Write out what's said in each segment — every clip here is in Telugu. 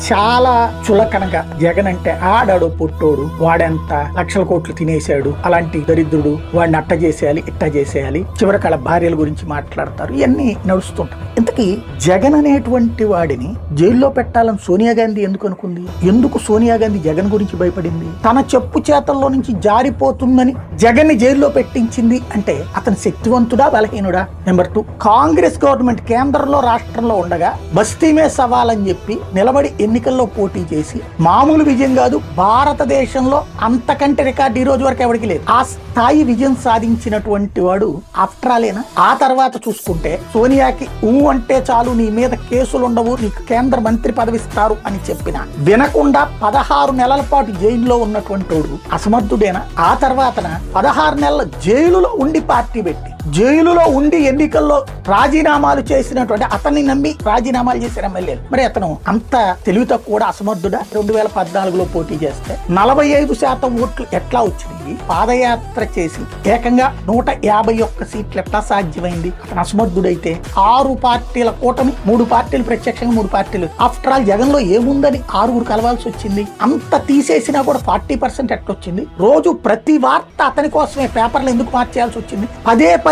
చాలా చులకనగా జగన్ అంటే ఆడాడు పుట్టోడు, వాడెంత లక్షల కోట్లు తినేశాడు, అలాంటి దరిద్రుడు, వాడిని అట్ట చేసేయాలి ఇట్ట చేసేయాలి, చివరికి వాళ్ళ భార్యల గురించి మాట్లాడతారు. ఇవన్నీ నడుస్తుంటాయి. ఇంతకీ జగన్ అనేటువంటి వాడిని జైల్లో పెట్టాలని సోనియా గాంధీ ఎందుకు అనుకుంది? ఎందుకు సోనియా గాంధీ జగన్ గురించి భయపడింది? తన చెప్పు చేతల్లో నుంచి జారిపోతుందని జగన్ ని జైల్లో పెట్టించింది అంటే అతను శక్తివంతుడా బలహీనుడా? నెంబర్ 2, కాంగ్రెస్ గవర్నమెంట్ కేంద్రంలో రాష్ట్రంలో ఉండగా బస్తీమే సవాల్ అని చెప్పి నిలబడి ఎన్నికల్లో పోటీ చేసి మామూలు విజయం కాదు, భారతదేశంలో అంతకంటే రికార్డు ఈ రోజు వరకు ఎవరికి లేదు. ఆ స్థాయి విజయం సాధించినటువంటి వాడు ఆఫ్టరాలేనా? ఆ తర్వాత చూసుకుంటే సోనియాకి అంటే చాలు నీ మీద కేసులు ఉండవు, నీకు కేంద్ర మంత్రి పదవి ఇస్తారు అని చెప్పిన వినకుండా 16 నెలల పాటు జైల్లో ఉన్నటువంటి వాడు అసమర్థుడేనా? ఆ తర్వాతన 16 నెలల జైలులో ఉండి పార్టీ పెట్టి జైలులో ఉండి ఎన్నికల్లో రాజీనామాలు చేసినటువంటి అతన్ని నమ్మి రాజీనామాలు చేసిన ఎమ్మెల్యేలు, మరి అతను అంత తెలివి తక్కువ అసమర్థుడా? 2014లో పోటీ చేస్తే 45% ఓట్లు ఎట్లా వచ్చినాయి? పాదయాత్ర చేసి ఏకంగా 151 సీట్లు ఎట్లా సాధ్యమైంది? అతను అసమర్థుడైతే 6 పార్టీల కూటమి, 3 పార్టీలు ప్రత్యక్షంగా, 3 పార్టీలు. ఆఫ్టర్ ఆల్ జగన్ లో ఏముందని 6 కలవాల్సి వచ్చింది? అంత తీసేసినా కూడా 40% ఎట్లొచ్చింది? రోజు ప్రతి వార్త అతని కోసమే పేపర్లు ఎందుకు మార్చేయాల్సి వచ్చింది?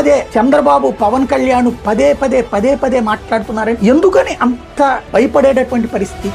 పదే చంద్రబాబు, పవన్ కళ్యాణ్ పదే పదే మాట్లాడుతున్నారు. ఎందుకని అంత భయపడేటటువంటి పరిస్థితి?